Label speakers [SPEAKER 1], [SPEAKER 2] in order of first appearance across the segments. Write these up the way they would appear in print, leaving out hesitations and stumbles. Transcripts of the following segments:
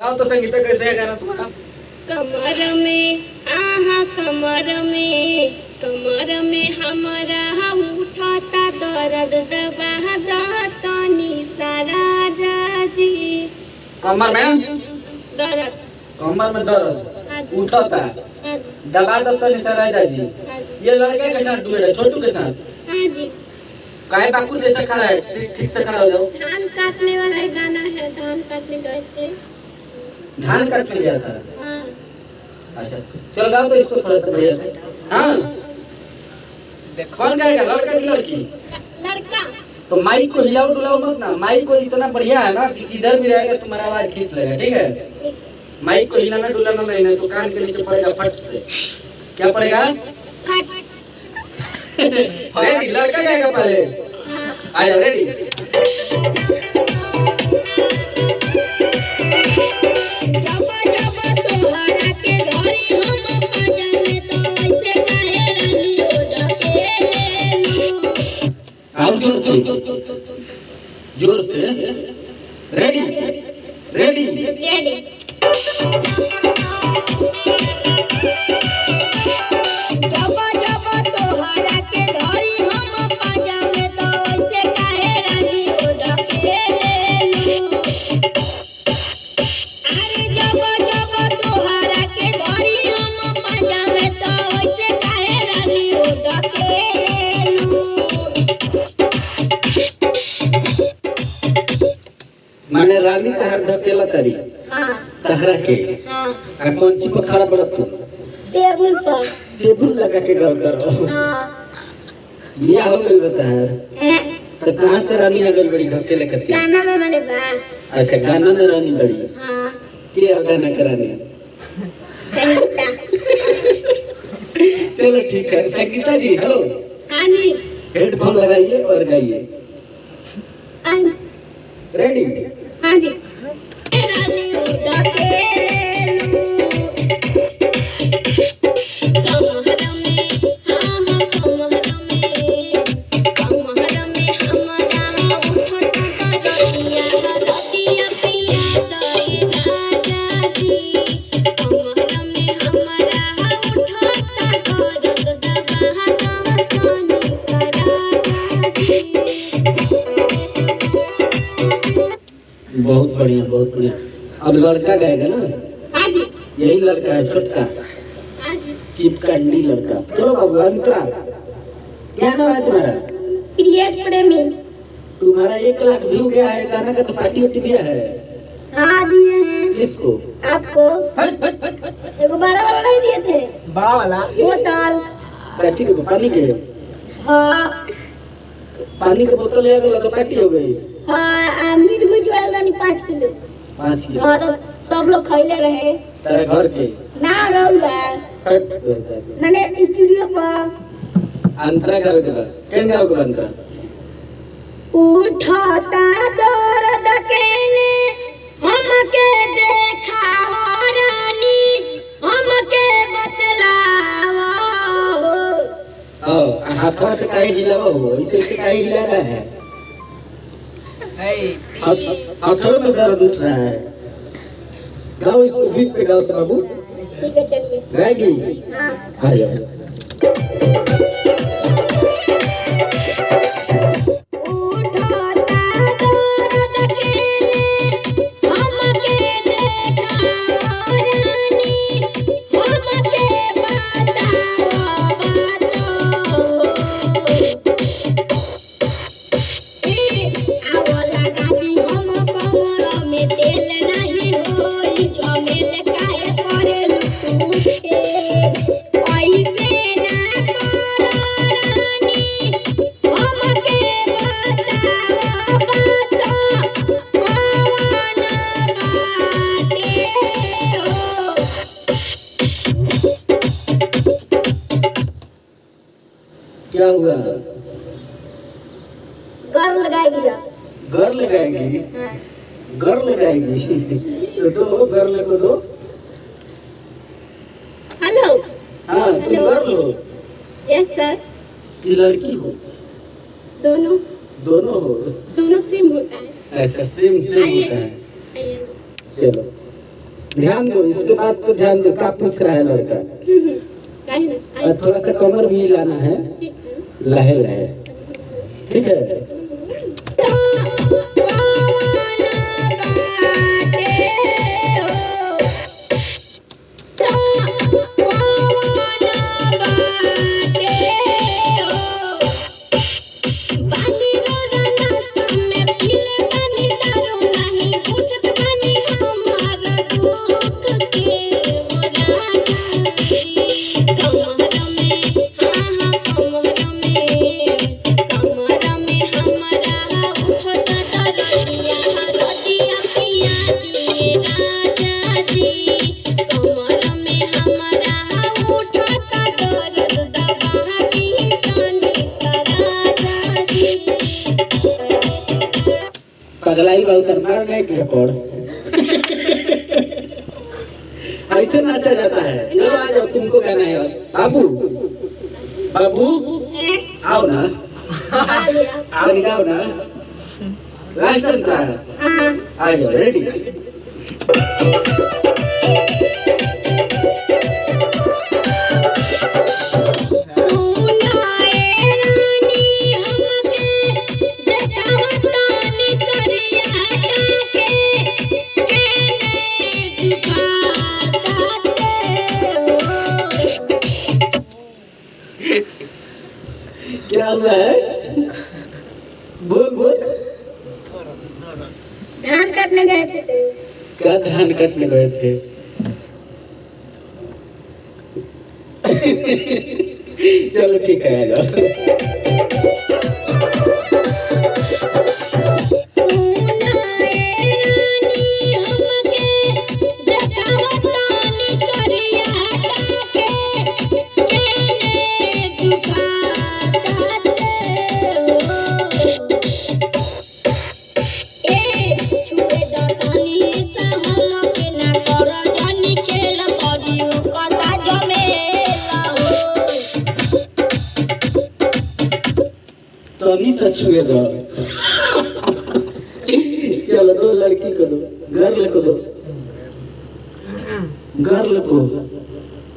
[SPEAKER 1] गाओ तो संगीता, कैसे है गाना तुम्हारा?
[SPEAKER 2] कमर में आहा कमर में हमारा उठाता दर्द दबा दातनी सारा जाजी।
[SPEAKER 1] कमर में
[SPEAKER 2] दर्द
[SPEAKER 1] उठाता दबा दातनी सारा जाजी। ये लड़के के साथ डुएट है, छोटू के साथ।
[SPEAKER 2] हाँ जी।
[SPEAKER 1] काहे बाकू जैसा खड़ा है? ठीक से खड़ा हो जाओ।
[SPEAKER 2] धान काटने वाला एक गाना है, धान काटने गए थे।
[SPEAKER 1] धान काटने गया था?
[SPEAKER 2] हाँ।
[SPEAKER 1] अच्छा चलो गाओ तो इसको थोड़ा सा बढ़िया से। हाँ कौन गाएगा, लड़का की लड़की?
[SPEAKER 2] लड़का।
[SPEAKER 1] तो माइक को हिलाओ डुलाओ मत ना, माइक को इतना बढ़िया है ना कि इधर भी रहेगा तुम्हारा आवाज खींच लेगा, ठीक है? माइक को हिलाना डुलाना नहीं ना, तो कान के नीचे पड़ेगा फट से। क्या पड़ेगा?
[SPEAKER 2] फट।
[SPEAKER 1] रेडी, लड़का गाएगा पहले। आ जाओ, रेडी। जोर से रेडी रेडी
[SPEAKER 2] रेडी।
[SPEAKER 1] माने रानी तहर धकेला तरी।
[SPEAKER 2] हाँ।
[SPEAKER 1] तहरा के।
[SPEAKER 2] हाँ।
[SPEAKER 1] कौन सी पर खड़ा पड़त तू?
[SPEAKER 2] टेबल पर।
[SPEAKER 1] टेबल लगा के गाओ करो।
[SPEAKER 2] हाँ।
[SPEAKER 1] बिया हो गई बता है। तो कहाँ से रानी आ गई बड़ी धकेले करती?
[SPEAKER 2] गाना में मैंने बा।
[SPEAKER 1] अच्छा गाना में रानी बड़ी।
[SPEAKER 2] हाँ।
[SPEAKER 1] के गाना कराने?
[SPEAKER 2] संगीता।
[SPEAKER 1] चलो ठीक है। संगीता जी हेलो।
[SPEAKER 2] हाँ जी।
[SPEAKER 1] हेडफोन लगाइए और गाइए। रेडी?
[SPEAKER 2] हाँ जी।
[SPEAKER 1] बहुत बढ़िया बहुत बढ़िया। अब लड़का गाएगा ना?
[SPEAKER 2] हाँ जी।
[SPEAKER 1] यही लड़का है छोटका,
[SPEAKER 2] हाँ जी।
[SPEAKER 1] चिपकंडी लड़का। चलो बाबू अंतरा, क्या नाम है तुम्हारा?
[SPEAKER 2] प्रियस प्रेमी।
[SPEAKER 1] तुम्हारा 1 लाख व्यू गया है, गाना का तो पार्टी उठी दिया है।
[SPEAKER 2] हाँ दिए हैं।
[SPEAKER 1] किसको?
[SPEAKER 2] आपको। एगो बड़ा वाला नहीं दिए थे?
[SPEAKER 1] बड़ा वाला
[SPEAKER 2] बोतल।
[SPEAKER 1] पार्टी को पानी के?
[SPEAKER 2] हाँ।
[SPEAKER 1] पानी के बोतल ले आया तो पार्टी हो गई।
[SPEAKER 2] हाँ मीट भुज वाला रानी 5 किलो।
[SPEAKER 1] 5 किलो?
[SPEAKER 2] हाँ तो सब लोग खैले रहे।
[SPEAKER 1] तेरे घर के?
[SPEAKER 2] ना रहुआ मैंने स्टूडियो पर।
[SPEAKER 1] अंतरा करो के बाद क्या गाओ के अंतरा?
[SPEAKER 2] उठाता दर्द केने हमके देखा रानी हमके बतलावा।
[SPEAKER 1] हां हाथवा से काहे हिलावा हो, ऐसे से काहे हिला रहा है? हाथों में दर्द उठ रहा है। गाओ इसको बीट पे गाओ तो बाबू।
[SPEAKER 2] ठीक है चलिए।
[SPEAKER 1] गाएगी?
[SPEAKER 2] हाँ।
[SPEAKER 1] आ जाओ। क्या हुआ?
[SPEAKER 2] घर लगाएगी।
[SPEAKER 1] घर लगाएगी?
[SPEAKER 2] हाँ।
[SPEAKER 1] घर लगाएगी तो दो घर लगो दो।
[SPEAKER 2] हेलो।
[SPEAKER 1] हाँ तुम घर लो।
[SPEAKER 2] Yes sir.
[SPEAKER 1] कि लड़की हो?
[SPEAKER 2] दोनों।
[SPEAKER 1] दोनों हो?
[SPEAKER 2] दोनों सेम होता है।
[SPEAKER 1] अच्छा सेम सेम
[SPEAKER 2] आइए।
[SPEAKER 1] होता है।
[SPEAKER 2] आइए।
[SPEAKER 1] चलो ध्यान दो, इसके बाद तो ध्यान दो क्या पूछ रहा है लड़का।
[SPEAKER 2] काहे ना
[SPEAKER 1] और थोड़ा सा कमर भी हिलाना है,
[SPEAKER 2] ठीक है।
[SPEAKER 1] लहे लहे, ठीक है। पगलाई बहुत मार नहीं किया पड़ ऐसे नाचा जाता है। चलो आ जाओ, तुमको गाना है। बाबू बाबू आओ ना, आओ गाओ ना, लास्ट टाइम था। आ जाओ, रेडी। क्या हुआ है? बोल बोल।
[SPEAKER 2] धान काटने गए थे।
[SPEAKER 1] क्या धान काटने गए थे? चलो ठीक है, आ जाओ। तभी सच हुए दो। चलो दो, लड़की को दो, गर्ल को दो, गर्ल को।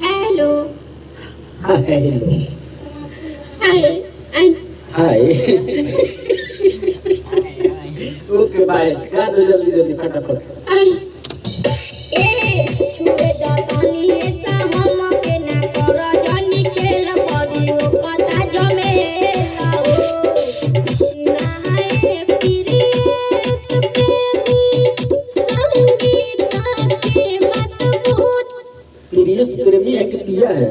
[SPEAKER 2] हेलो
[SPEAKER 1] हाय
[SPEAKER 2] हाय
[SPEAKER 1] हाय। ओके बाय, गा दो जल्दी जल्दी फटाफट। प्रेमी है कि पिया है?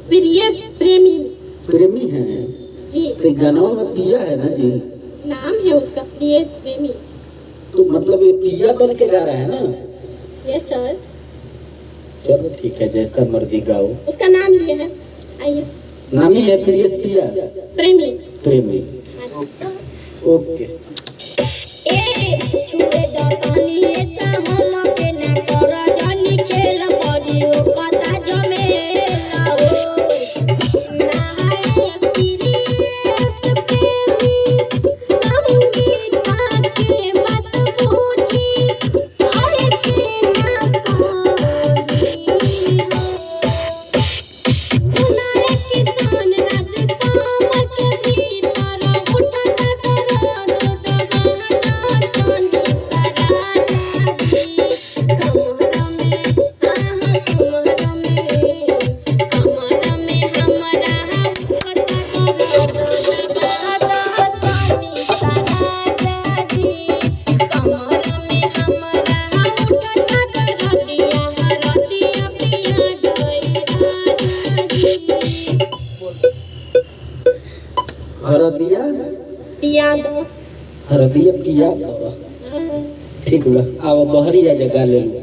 [SPEAKER 2] प्रियस प्रेमी
[SPEAKER 1] प्रेमी है
[SPEAKER 2] जी।
[SPEAKER 1] तो गानों में पिया है ना जी,
[SPEAKER 2] नाम है उसका प्रियस प्रेमी।
[SPEAKER 1] तो मतलब ये पिया बन के गा रहा है ना?
[SPEAKER 2] Yes sir.
[SPEAKER 1] चलो ठीक है, जैसा मर्जी गाओ।
[SPEAKER 2] उसका नाम ये है, आइए।
[SPEAKER 1] नाम ही है प्रियस पिया
[SPEAKER 2] प्रेमी।
[SPEAKER 1] प्रेमी। ओके। हरदिया
[SPEAKER 2] पिया दो।
[SPEAKER 1] हरदिया पिया। ठीक बा, आओ बहरी जा, जगह ले लो।